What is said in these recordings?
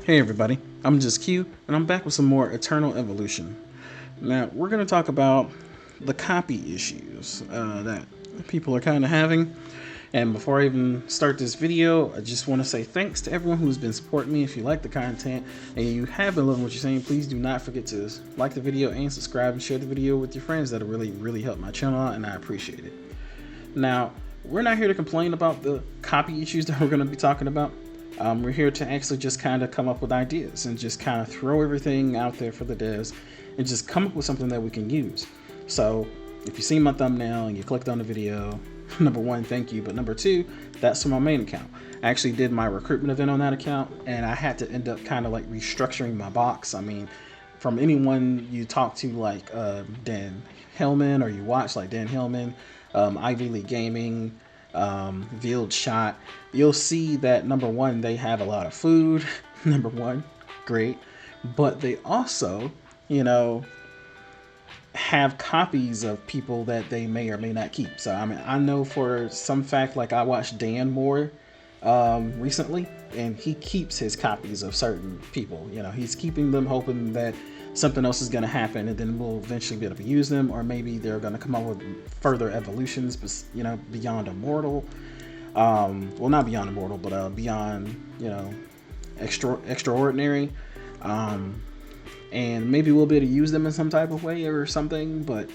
Hey everybody, I'm just Q, and I'm back with some more Eternal Evolution. Now, we're going to talk about the copy issues that people are kind of having. And before I even start this video, I just want to say thanks to everyone who's been supporting me. If you like the content and you have been loving what you're saying, please do not forget to like the video and subscribe and share the video with your friends. That'll really help my channel out, and I appreciate it. Now, we're not here to complain about the copy issues that we're going to be talking about. We're here to actually just kind of come up with ideas and just kind of throw everything out there for the devs and just come up with something that we can use. So if you see my thumbnail and you clicked on the video, number one, thank you. But number two, that's for my main account. I actually did my recruitment event on that account, and I had to end up kind of like restructuring my box. I mean, from anyone you talk to, like Dan Hellman, or you watch like Dan Hellman, Ivy League Gaming, Veiled Shot, you'll see that number one, they have a lot of food. Number one, great. But they also, have copies of people that they may or may not keep. So I mean, I know for some fact, like I watched Dan more recently, and he keeps his copies of certain people. He's keeping them, hoping that something else is going to happen, and then we'll eventually be able to use them, or maybe they're going to come up with further evolutions, beyond immortal. Well, not beyond immortal, but beyond, extraordinary. And maybe we'll be able to use them in some type of way or something. But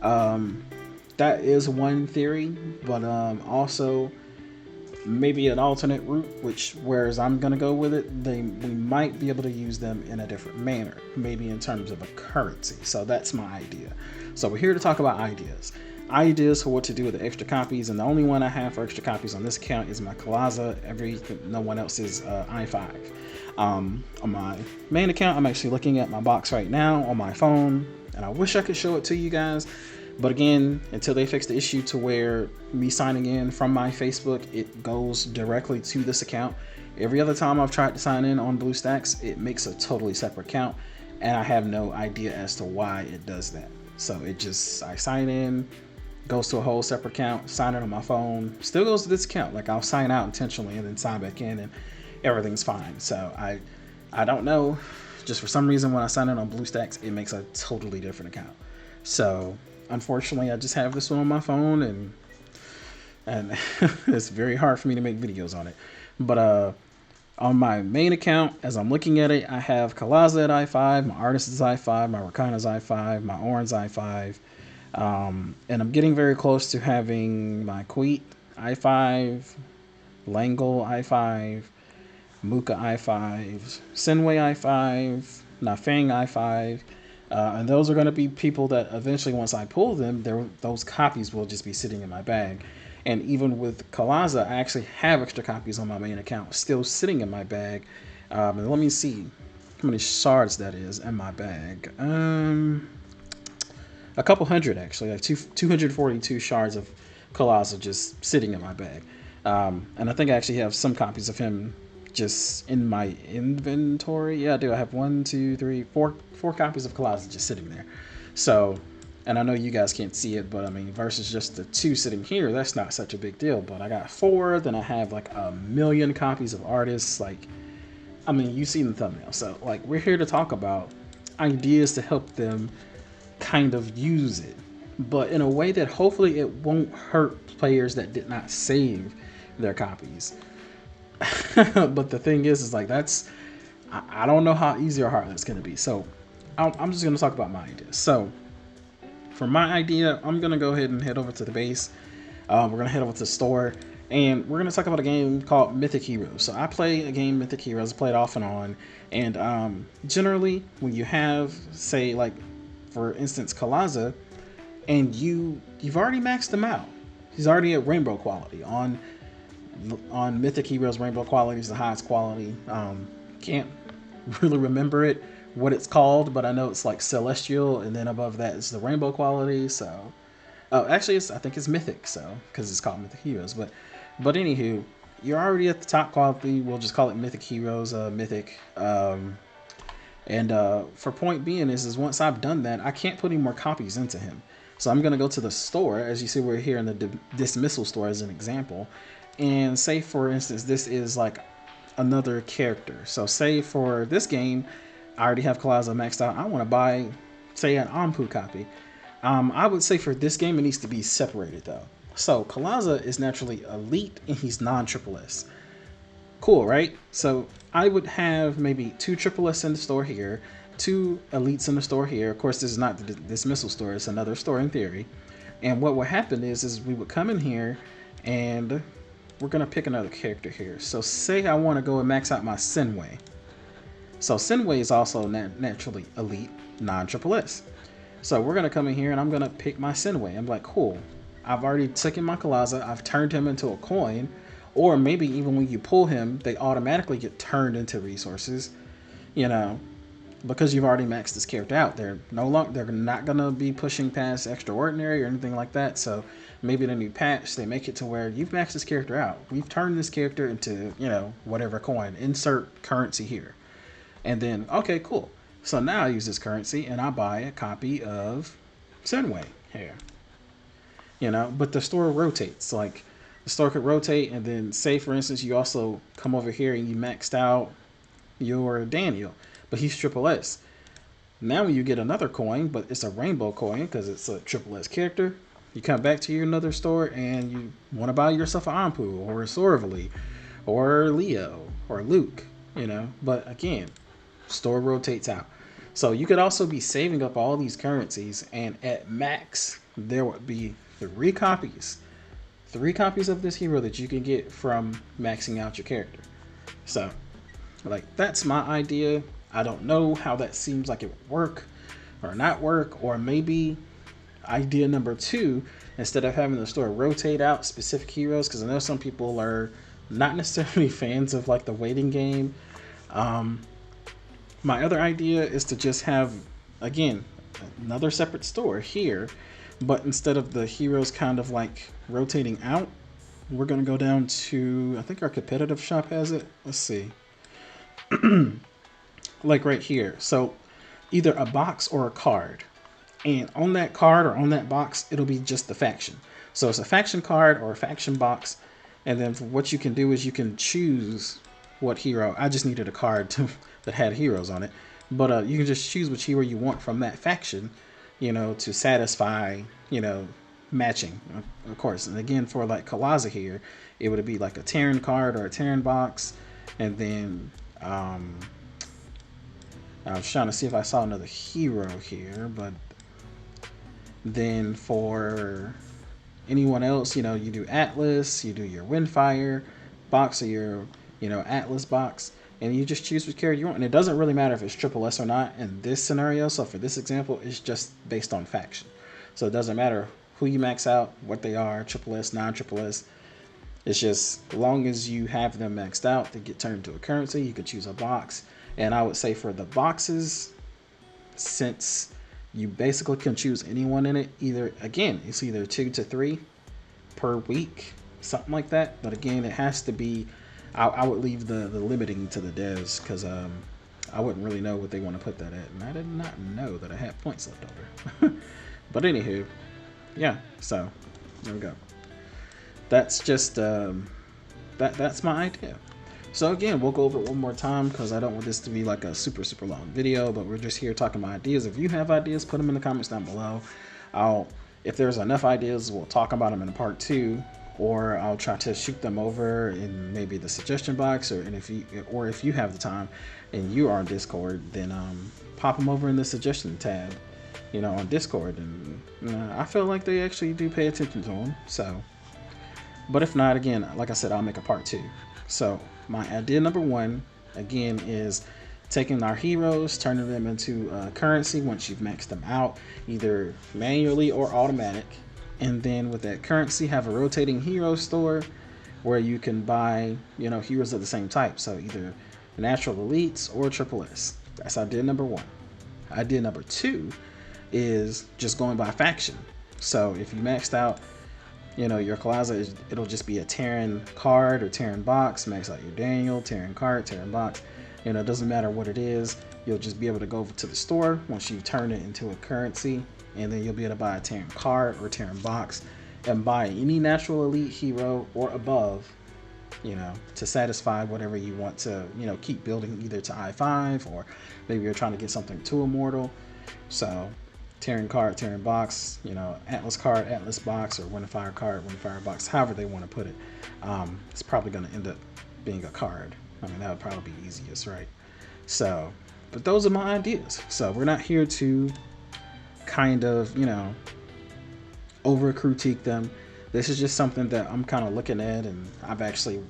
that is one theory. But also maybe an alternate route, whereas I'm gonna go with it, we might be able to use them in a different manner, maybe in terms of a currency. So that's my idea. So we're here to talk about ideas for what to do with the extra copies, and the only one I have for extra copies on this account is my Kalaza. No one else is I5. On my main account, I'm actually looking at my box right now on my phone, and I wish I could show it to you guys. But again, until they fix the issue to where me signing in from my Facebook, it goes directly to this account. Every other time I've tried to sign in on BlueStacks, it makes a totally separate account, and I have no idea as to why it does that. So I sign in, goes to a whole separate account, sign in on my phone, still goes to this account. Like I'll sign out intentionally and then sign back in, and everything's fine. So I don't know. Just for some reason, when I sign in on BlueStacks, it makes a totally different account. So unfortunately, I just have this one on my phone, and it's very hard for me to make videos on it. But on my main account, as I'm looking at it, I have Kalaza at i5, my Artist is i5, my Rakana is i5, my Oran's i5, and I'm getting very close to having my Queet i5, Langle i5, Muka i5, Senway i5, Nafang i5. And those are going to be people that eventually, once I pull them, those copies will just be sitting in my bag. And even with Kalaza, I actually have extra copies on my main account still sitting in my bag. And let me see how many shards that is in my bag. A couple hundred, actually, like 242 shards of Kalaza just sitting in my bag. And I think I actually have some copies of him just in my inventory. Yeah, I do. I have 4 copies of Kalaza just sitting there. So, and I know you guys can't see it, but I mean, versus just the 2 sitting here, that's not such a big deal. But I got 4, then I have like 1,000,000 copies of artists. Like, I mean, you see in the thumbnail. So, like, we're here to talk about ideas to help them kind of use it, but in a way that hopefully it won't hurt players that did not save their copies. But the thing is like, I don't know how easy or hard that's going to be. So I'm just going to talk about my ideas. So for my idea, I'm going to go ahead and head over to the base. We're going to head over to the store, and we're going to talk about a game called Mythic Heroes. So I play a game, Mythic Heroes, I play it off and on. And generally, when you have, say, like, for instance, Kalaza, and you've already maxed him out. He's already at rainbow quality. On Mythic Heroes, rainbow quality is the highest quality. Can't really remember what it's called, but I know it's like celestial, and then above that is the rainbow quality. So, actually, I think it's mythic, so because it's called Mythic Heroes. But anywho, you're already at the top quality. We'll just call it Mythic Heroes, mythic. And for point being is once I've done that, I can't put any more copies into him. So I'm going to go to the store. As you see, we're here in the dismissal store as an example. And say, for instance, this is like another character. So say for this game, I already have Kalaza maxed out. I want to buy, say, an Anpu copy. I would say for this game, it needs to be separated though. So Kalaza is naturally elite and he's non-triple S. Cool, right? So I would have maybe 2 triple S in the store here, 2 elites in the store here. Of course, this is not the dismissal store, it's another store in theory. And what would happen is we would come in here and we're gonna pick another character here. So say I want to go and max out my Senway. So Senway is also naturally elite, non-triple S. So we're gonna come in here and I'm gonna pick my Senway. I'm like, cool. I've already taken my Kalaza, I've turned him into a coin, or maybe even when you pull him, they automatically get turned into resources, you know, because you've already maxed this character out. They're not gonna be pushing past extraordinary or anything like that. So maybe in a new patch, they make it to where you've maxed this character out. We've turned this character into, you know, whatever coin, insert currency here. And then, okay, cool. So now I use this currency and I buy a copy of Senway here. You know, but the store rotates. Like the store could rotate, and then say for instance you also come over here and you maxed out your Daniel, but he's triple S. Now when you get another coin, but it's a rainbow coin because it's a triple S character, you come back to your another store and you want to buy yourself an Anpu or a Sorvali or Leo or Luke, you know. But again, store rotates out. So you could also be saving up all these currencies, and at max there would be 3 copies of this hero that you can get from maxing out your character. So like that's my idea. I don't know how that seems like it would work or not work, or maybe idea number 2, instead of having the store rotate out specific heroes, because I know some people are not necessarily fans of like the waiting game. My other idea is to just have, again, another separate store here, but instead of the heroes kind of like rotating out, we're going to go down to, I think our competitive shop has it. Let's see. Like right here. So either a box or a card. And on that card or on that box, it'll be just the faction. So it's a faction card or a faction box. And then what you can do is you can choose what hero. I just needed a card that had heroes on it. But you can just choose which hero you want from that faction, you know, to satisfy, you know, matching, of course. And again, for like Kalaza here, it would be like a Terran card or a Terran box. And then I was trying to see if I saw another hero here, but then for anyone else, you know, you do Atlas, you do your Windfire box or your, you know, Atlas box, and you just choose which character you want. And it doesn't really matter if it's triple S or not in this scenario. So for this example, it's just based on faction. So it doesn't matter who you max out, what they are, triple S, non-triple S. It's just as long as you have them maxed out, they get turned into a currency. You could choose a box. And I would say for the boxes, since you basically can choose anyone in it, either, again, it's either 2 to 3 per week, something like that. But again, it has to be, I would leave the limiting to the devs, because I wouldn't really know what they want to put that at. And I did not know that I had points left over. But anywho, yeah, so there we go. That's just, that's my idea. So again, we'll go over it one more time because I don't want this to be like a super long video, but we're just here talking about ideas. If you have ideas, put them in the comments down below. If there's enough ideas, we'll talk about them in a part 2, or I'll try to shoot them over in maybe the suggestion box, or if you have the time and you are on Discord, then pop them over in the suggestion tab, you know, on Discord. And I feel like they actually do pay attention to them. So, but if not, again, like I said, I'll make a part 2. So my idea number 1, again, is taking our heroes, turning them into currency once you've maxed them out, either manually or automatic. And then with that currency, have a rotating hero store where you can buy, you know, heroes of the same type. So either natural elites or triple S. That's idea number 1. Idea number 2 is just going by faction. So if you maxed out, you know, your Kalaza, it'll just be a Terran card or Terran box. Max out your Daniel, Terran card, Terran box. You know, it doesn't matter what it is. You'll just be able to go over to the store once you turn it into a currency, and then you'll be able to buy a Terran card or Terran box and buy any natural elite hero or above you know, to satisfy whatever you want to, you know, keep building either to i5, or maybe you're trying to get something to Immortal. So Terran card, Terran box, you know, Atlas card, Atlas box, or Wind of Fire card, Wind of Fire box, however they want to put it. It's probably going to end up being a card. I mean, that would probably be easiest, right? So, but those are my ideas. So we're not here to kind of, you know, over critique them. This is just something that I'm kind of looking at, and I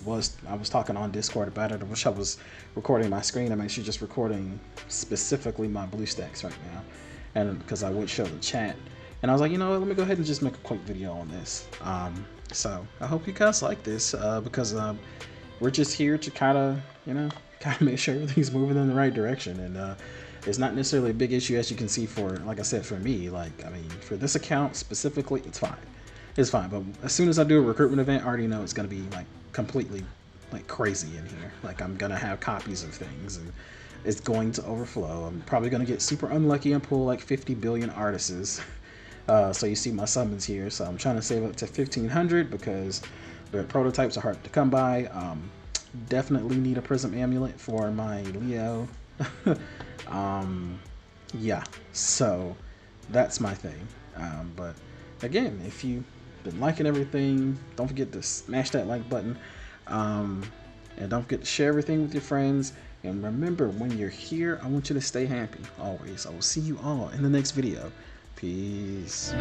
was talking on Discord about it. I wish I was recording my screen. I'm actually just recording specifically my BlueStacks right now, and because I would show the chat, and I was like, you know what, let me go ahead and just make a quick video on this. So I hope you guys like this, because we're just here to kind of, you know, make sure everything's moving in the right direction, and it's not necessarily a big issue, as you can see, for, like I said, for me. Like, I mean, for this account specifically, it's fine. It's fine. But as soon as I do a recruitment event, I already know it's going to be like completely like crazy in here. Like, I'm going to have copies of things, and it's going to overflow. I'm probably going to get super unlucky and pull like 50 billion artists. So you see my summons here. So I'm trying to save up to 1,500 because the prototypes are hard to come by. Definitely need a Prism Amulet for my Leo. Yeah, so that's my thing. But again, if you've been liking everything, don't forget to smash that like button, and don't forget to share everything with your friends. And remember, when you're here, I want you to stay happy always. I will see you all in the next video. Peace.